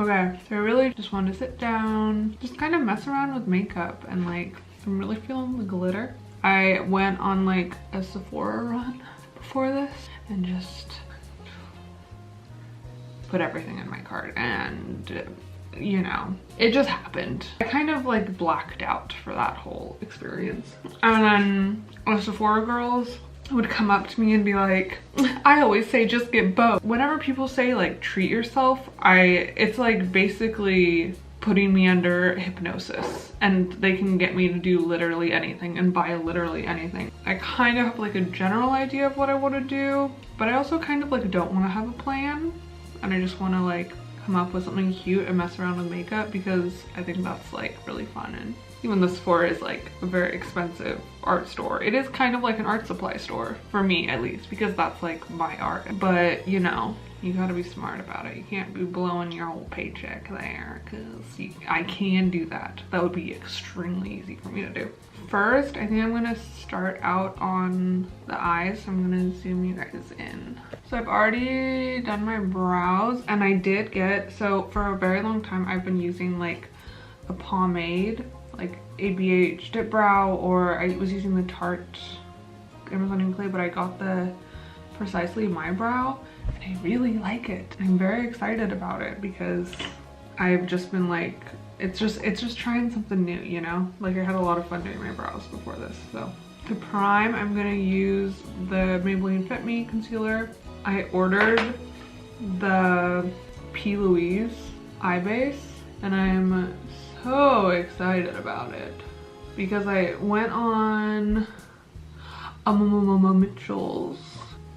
Okay, so I really just wanted to sit down, just kind of mess around with makeup, and like I'm really feeling the glitter. I went on like a Sephora run before this and just put everything in my cart, and you know, it just happened. I kind of like blacked out for that whole experience. And then the Sephora girls would come up to me and be like, I always say just get both. Whenever people say like treat yourself, it's like basically putting me under hypnosis, and they can get me to do literally anything and buy literally anything. I kind of have like a general idea of what I want to do, but I also kind of like don't want to have a plan, and I just want to like come up with something cute and mess around with makeup because I think that's like really fun. And even though Sephora is like a very expensive art store, it is kind of like an art supply store for me, at least, because that's like my art. But you know, you gotta be smart about it. You can't be blowing your whole paycheck there, because I can do that. That would be extremely easy for me to do. First, I think I'm gonna start out on the eyes. I'm gonna zoom you guys in. So I've already done my brows, and I did get, so for a very long time I've been using like a pomade, like ABH Dip Brow, or I was using the Tarte Amazonian Clay, but I got the Precisely My Brow, and I really like it. I'm very excited about it because I've just been like, it's just trying something new, you know? Like I had a lot of fun doing my brows before this. So to prime, I'm gonna use the Maybelline Fit Me Concealer. I ordered the P. Louise eye base, and I'm so excited about it because I went on Mitchell's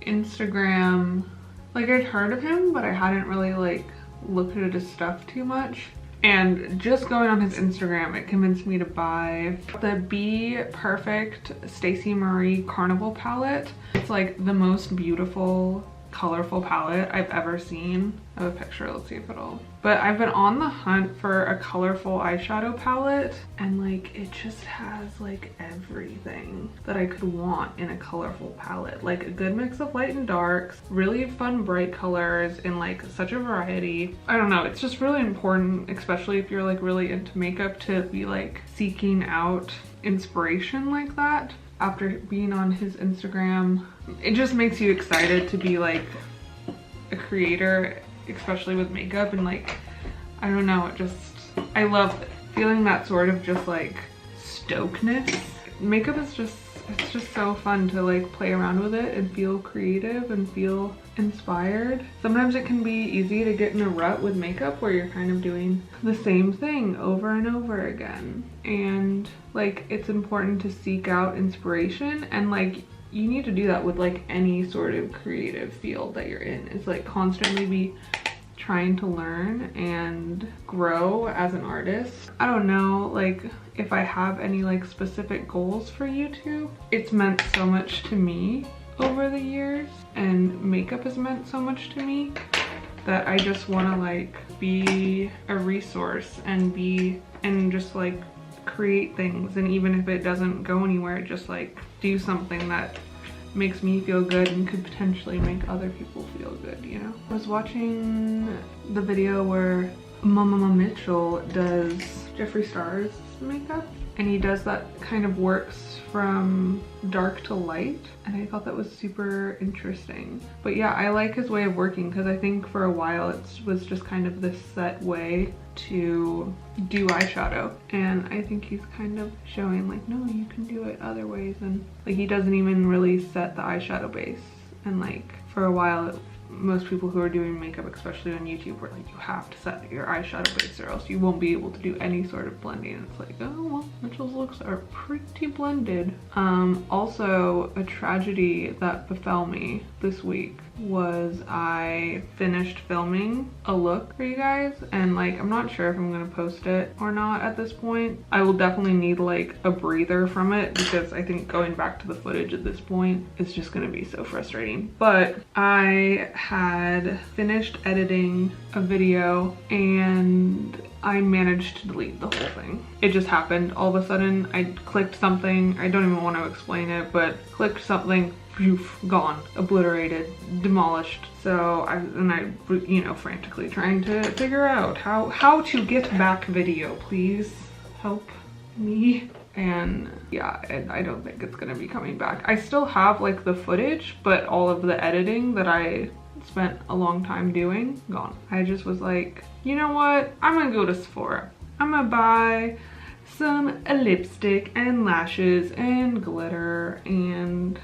Instagram. Like I'd heard of him, but I hadn't really like looked at his stuff too much. And just going on his Instagram, it convinced me to buy the Be Perfect Stacey Marie Carnival palette. It's like the most beautiful, colorful palette I've ever seen. I have a picture, let's see if it'll. But I've been on the hunt for a colorful eyeshadow palette, and like it just has like everything that I could want in a colorful palette. Like a good mix of light and darks, really fun bright colors in like such a variety. I don't know, it's just really important, especially if you're like really into makeup, to be like seeking out inspiration like that. After being on his Instagram, it just makes you excited to be like a creator, especially with makeup. And like, I don't know, I love feeling that sort of just like stokeness. Makeup is it's just so fun to like play around with it and feel creative and feel inspired. Sometimes it can be easy to get in a rut with makeup where you're kind of doing the same thing over and over again. And like, it's important to seek out inspiration, and like you need to do that with like any sort of creative field that you're in. It's like constantly be trying to learn and grow as an artist. I don't know like if I have any like specific goals for YouTube. It's meant so much to me over the years, and makeup has meant so much to me that I just want to like be a resource and just like create things. And even if it doesn't go anywhere, just like do something that makes me feel good and could potentially make other people feel good, you know? I was watching the video where Mama Mitchell does Jeffree Star's makeup, and he does that kind of works from dark to light, and I thought that was super interesting. But yeah, I like his way of working because I think for a while it was just kind of this set way to do eyeshadow, and I think he's kind of showing like, no, you can do it other ways. And like he doesn't even really set the eyeshadow base, and like for a while most people who are doing makeup, especially on YouTube, were like, you have to set your eyeshadow base or else you won't be able to do any sort of blending. It's like, oh well, Mitchell's looks are pretty blended. Also, a tragedy that befell me this week was I finished filming a look for you guys, and like I'm not sure if I'm gonna post it or not at this point. I will definitely need like a breather from it because I think going back to the footage at this point is just gonna be so frustrating. But I had finished editing a video and I managed to delete the whole thing. It just happened all of a sudden. I clicked something, I don't even want to explain it, but clicked something poof, gone, obliterated, demolished. So I, you know, frantically trying to figure out how to get back video. Please help me. And yeah, I don't think it's gonna be coming back. I still have like the footage, but all of the editing that I spent a long time doing, gone. I just was like, you know what? I'm gonna go to Sephora. I'm gonna buy some lipstick and lashes and glitter, and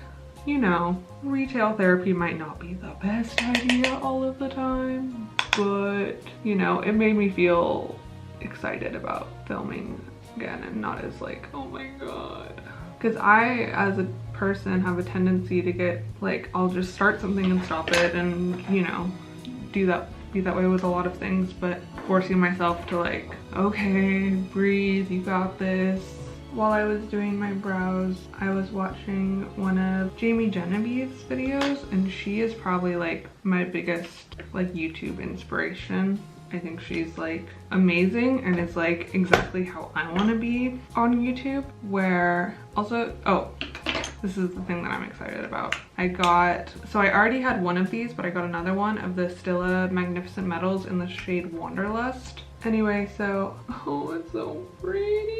you know, retail therapy might not be the best idea all of the time, but you know, it made me feel excited about filming again and not as like, oh my god. Because I, as a person, have a tendency to get like, I'll just start something and stop it, and you know, be that way with a lot of things, but forcing myself to like, okay, breathe, you got this. While I was doing my brows, I was watching one of Jamie Genevieve's videos, and she is probably like my biggest like YouTube inspiration. I think she's like amazing, and it's like exactly how I want to be on YouTube. Where also, oh, this is the thing that I'm excited about. So I already had one of these, but I got another one of the Stila Magnificent Metals in the shade Wanderlust. Anyway, so, oh, it's so pretty.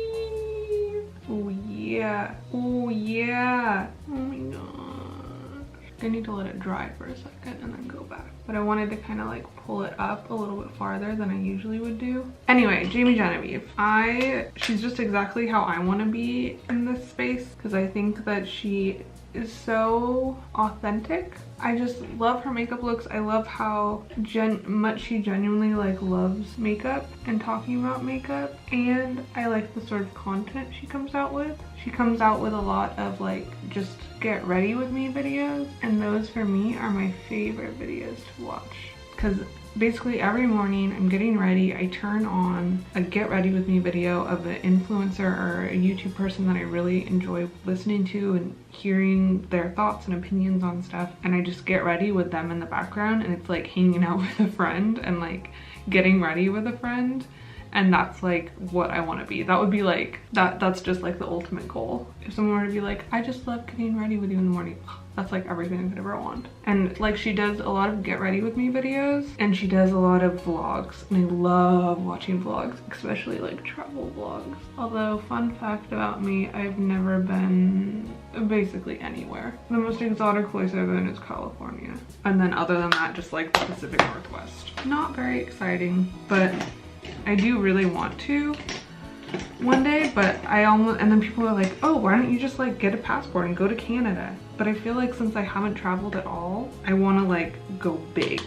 Oh yeah, oh yeah, oh my god. I need to let it dry for a second and then go back. But I wanted to kind of like pull it up a little bit farther than I usually would do. Anyway, Jamie Genevieve. She's just exactly how I want to be in this space, because I think that she is so authentic. I just love her makeup looks. I love how much she genuinely like loves makeup and talking about makeup, and I like the sort of content she comes out with. She comes out with a lot of like just get ready with me videos, and those for me are my favorite videos to watch, because basically every morning I'm getting ready, I turn on a get ready with me video of an influencer or a YouTube person that I really enjoy listening to and hearing their thoughts and opinions on stuff, and I just get ready with them in the background, and it's like hanging out with a friend and like getting ready with a friend. And that's like what I want to be. That would be like, that's just like the ultimate goal. If someone were to be like, I just love getting ready with you in the morning, that's like everything I could ever want. And like, she does a lot of get ready with me videos, and she does a lot of vlogs, and I love watching vlogs, especially like travel vlogs. Although, fun fact about me, I've never been basically anywhere. The most exotic place I've been is California. And then other than that, just like the Pacific Northwest. Not very exciting, but I do really want to one day, but and then people are like, oh, why don't you just like get a passport and go to Canada? But I feel like since I haven't traveled at all, I want to like go big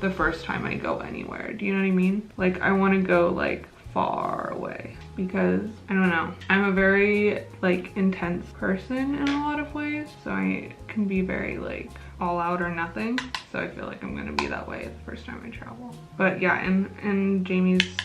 the first time I go anywhere. Do you know what I mean? Like, I want to go like far away, because I don't know, I'm a very like intense person in a lot of ways, so I can be very like all out or nothing. So I feel like I'm gonna be that way the first time I travel. But yeah, and Jamie's,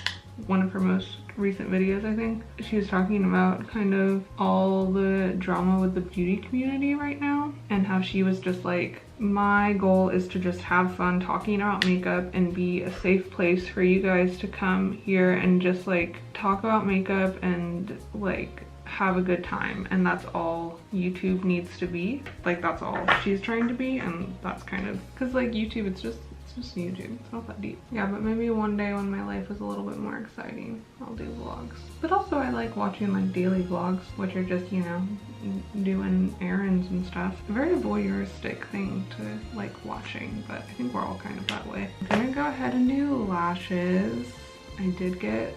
one of her most recent videos, I think, she was talking about kind of all the drama with the beauty community right now, and how she was just like, my goal is to just have fun talking about makeup and be a safe place for you guys to come here and just like talk about makeup and like have a good time, and that's all YouTube needs to be. Like, that's all she's trying to be, and that's kind of, because like YouTube, it's just YouTube, it's not that deep. Yeah, but maybe one day when my life is a little bit more exciting, I'll do vlogs. But also I like watching like daily vlogs, which are just, you know, doing errands and stuff. A very voyeuristic thing to like watching, but I think we're all kind of that way. I'm gonna go ahead and do lashes. I did get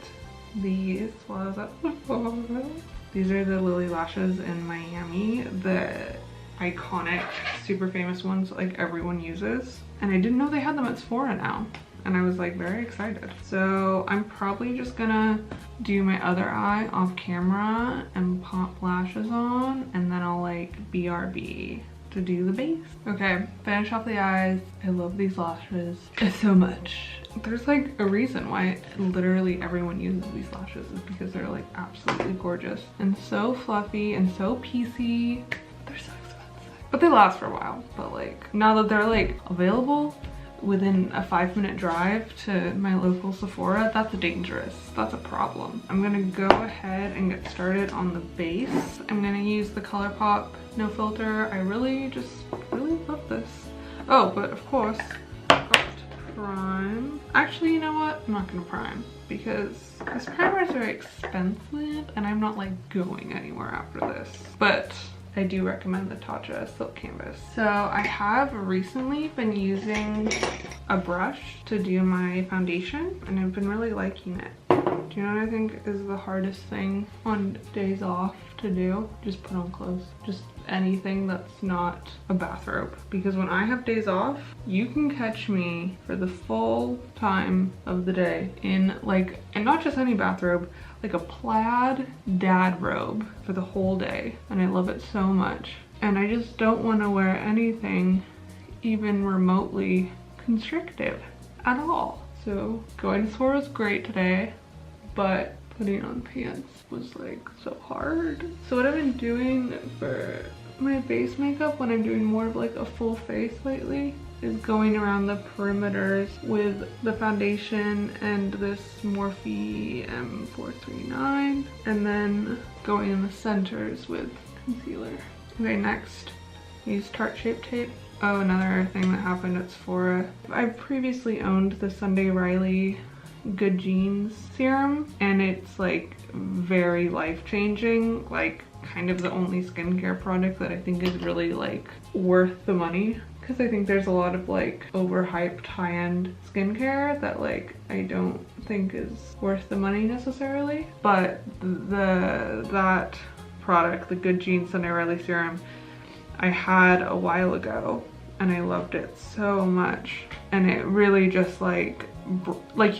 these while I was at Sephora. These are the Lily lashes in Miami, the iconic, super famous ones like everyone uses. And I didn't know they had them at Sephora now, and I was like very excited. So I'm probably just gonna do my other eye off camera and pop lashes on, and then I'll like BRB to do the base. Okay, finish off the eyes. I love these lashes so much. There's like a reason why literally everyone uses these lashes, is because they're like absolutely gorgeous and so fluffy and so piecey. They're so expensive, but they last for a while. But like, now that they're like available, within a 5-minute drive to my local Sephora, that's dangerous. That's a problem. I'm gonna go ahead and get started on the base. I'm gonna use the Colourpop No Filter. I really love this. Oh, but of course, got to prime. Actually, you know what? I'm not gonna prime because this primer is very expensive and I'm not like going anywhere after this. But I do recommend the Tarte Silk Canvas. So I have recently been using a brush to do my foundation and I've been really liking it. Do you know what I think is the hardest thing on days off to do? Just put on clothes. Just anything that's not a bathrobe. Because when I have days off, you can catch me for the full time of the day in like, and not just any bathrobe, like a plaid dad robe for the whole day, and I love it so much. And I just don't want to wear anything even remotely constrictive at all. So going to Sephora was great today, but putting on pants was like so hard. So what I've been doing for my base makeup when I'm doing more of like a full face lately is going around the perimeters with the foundation and this Morphe M439, and then going in the centers with concealer. Okay, next, use Tarte Shape Tape. Oh, another thing that happened at Sephora. I've previously owned the Sunday Riley Good Genes serum, and it's like very life-changing, like kind of the only skincare product that I think is really like worth the money. Because I think there's a lot of like overhyped high-end skincare that like I don't think is worth the money necessarily. But that product, the Good Genes Sunday Riley Serum, I had a while ago and I loved it so much. And it really just like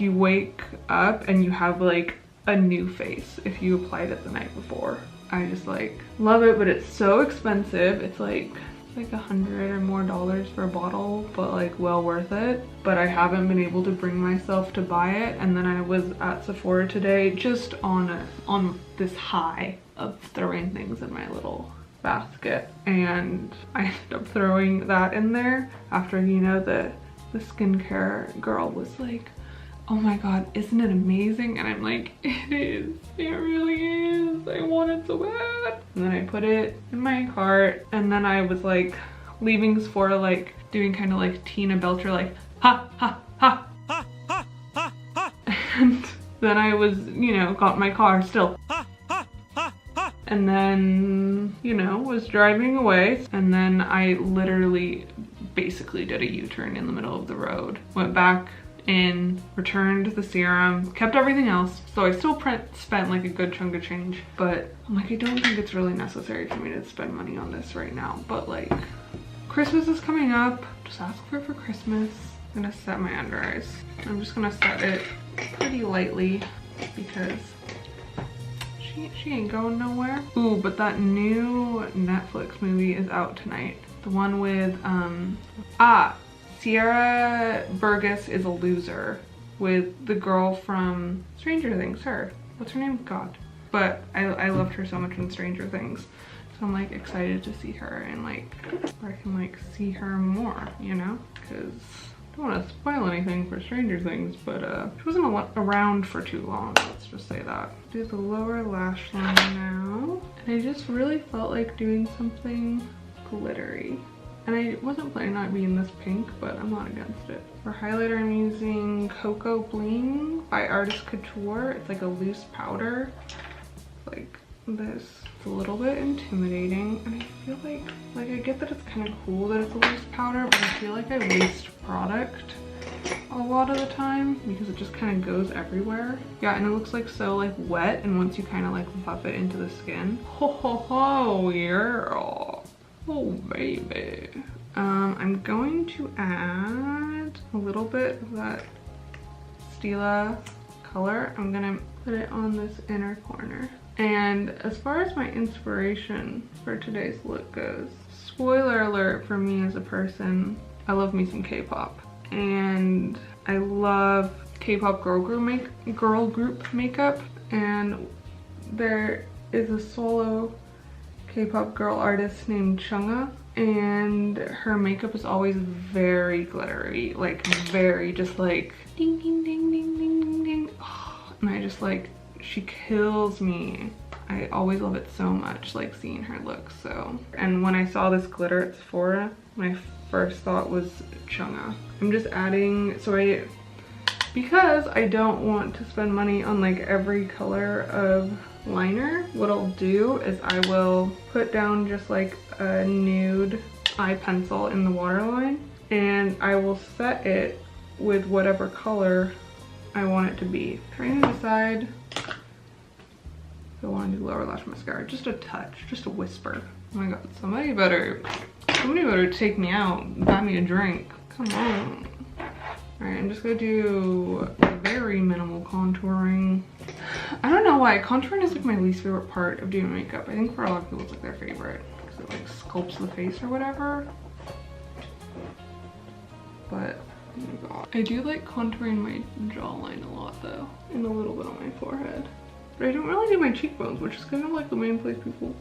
you wake up and you have like a new face if you applied it the night before. I just like love it, but it's so expensive. It's like $100 or more for a bottle, but like well worth it. But I haven't been able to bring myself to buy it. And then I was at Sephora today just on this high of throwing things in my little basket, and I ended up throwing that in there after, you know, the skincare girl was like, oh my god, isn't it amazing? And I'm like, it is, it really is, I want it so bad. And then I put it in my cart, and then I was like leaving Sephora, like doing kind of like Tina Belcher, like ha ha ha ha ha ha ha. And then I was, you know, got in my car still ha ha ha ha. And then, you know, was driving away, and then I literally basically did a U-turn in the middle of the road, went back in, returned the serum, kept everything else. So I still spent like a good chunk of change, but I'm like, I don't think it's really necessary for me to spend money on this right now. But like, Christmas is coming up, just ask for it for Christmas. I'm gonna set my under eyes. I'm just gonna set it pretty lightly because she ain't going nowhere. Ooh, but that new Netflix movie is out tonight. The one with, Sierra Burgess Is a Loser, with the girl from Stranger Things, her. What's her name? God. But I loved her so much in Stranger Things. So I'm like excited to see her and like, where I can like see her more, you know? Because I don't want to spoil anything for Stranger Things, but she wasn't around for too long, let's just say that. Do the lower lash line now. And I just really felt like doing something glittery. And I wasn't planning on being this pink, but I'm not against it. For highlighter, I'm using Coco Bling by Artist Couture. It's like a loose powder, like this. It's a little bit intimidating, and I feel like I get that it's kind of cool that it's a loose powder, but I feel like I waste product a lot of the time because it just kind of goes everywhere. Yeah, and it looks like so like wet, and once you kind of like buff it into the skin, ho ho ho, yeah. Oh baby. I'm going to add a little bit of that Stila color. I'm gonna put it on this inner corner. And as far as my inspiration for today's look goes, spoiler alert for me as a person, I love me some K-pop. And I love K-pop girl group makeup. And there is a solo K-pop girl artist named Chungha, and her makeup is always very glittery, like very just like ding ding ding ding ding ding ding. Oh, and I just like, she kills me. I always love it so much, like seeing her look. So, and when I saw this glitter at Sephora, my first thought was Chunga. I'm just adding, because I don't want to spend money on like every color of liner, what I'll do is I will put down just like a nude eye pencil in the waterline, and I will set it with whatever color I want it to be. Trying to decide if I want to do lower lash mascara. Just a touch, just a whisper. Oh my god, somebody better take me out, buy me a drink. Come on. Alright, I'm just gonna do very minimal contouring. I don't know why, contouring is like my least favorite part of doing makeup. I think for a lot of people it's like their favorite, because it like sculpts the face or whatever. But, oh my god. I do like contouring my jawline a lot though, and a little bit on my forehead. But I don't really do my cheekbones, which is kind of like the main place people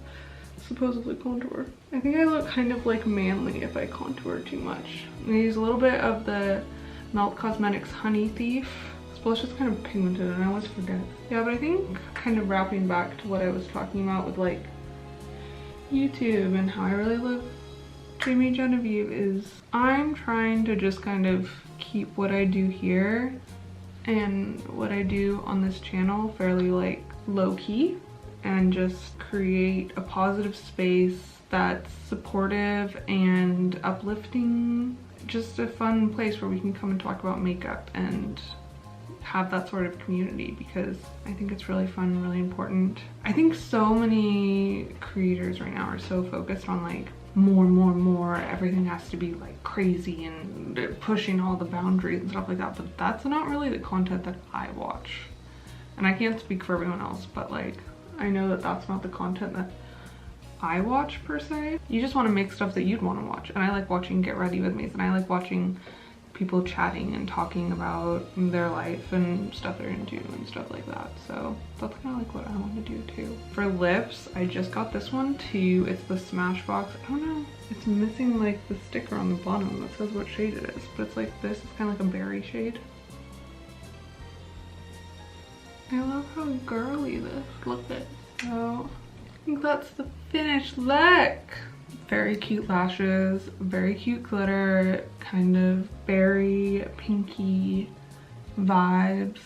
supposedly contour. I think I look kind of like manly if I contour too much. I use a little bit of the Melt Cosmetics Honey Thief. This blush is kind of pigmented and I always forget. Yeah, but I think kind of wrapping back to what I was talking about with like YouTube and how I really love Jamie Genevieve is I'm trying to just kind of keep what I do here and what I do on this channel fairly like low-key, and just create a positive space that's supportive and uplifting. Just a fun place where we can come and talk about makeup and have that sort of community, because I think it's really fun and really important. I think so many creators right now are so focused on like more, everything has to be like crazy and pushing all the boundaries and stuff like that, but that's not really the content that I watch. And I can't speak for everyone else, but like I know that that's not the content that I watch per se. You just want to make stuff that you'd want to watch, and I like watching Get Ready With Me's, and I like watching people chatting and talking about their life and stuff they're into and stuff like that. So that's kind of like what I want to do too. For lips, I just got this one too. It's the Smashbox. I don't know, it's missing like the sticker on the bottom that says what shade it is, but it's like this. It's kind of like a berry shade. I love how girly this look is. So I think that's the finished look. Very cute lashes, very cute glitter, kind of berry pinky vibes.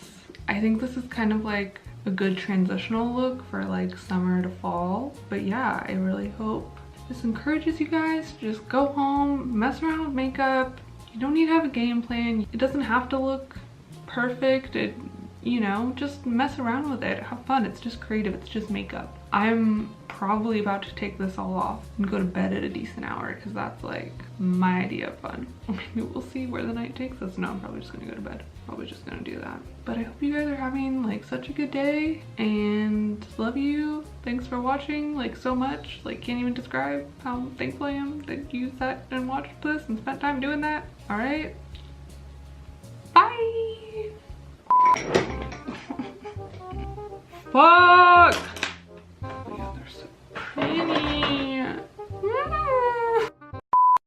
I think this is kind of like a good transitional look for like summer to fall. But yeah, I really hope this encourages you guys to just go home, mess around with makeup. You don't need to have a game plan. It doesn't have to look perfect. You know, just mess around with it, have fun. It's just creative, it's just makeup. I'm probably about to take this all off and go to bed at a decent hour, because that's like my idea of fun. Maybe we'll see where the night takes us. No, I'm probably just gonna go to bed. Probably just gonna do that. But I hope you guys are having like such a good day, and love you. Thanks for watching like so much. Like can't even describe how thankful I am that you sat and watched this and spent time doing that. All right, bye. Bye.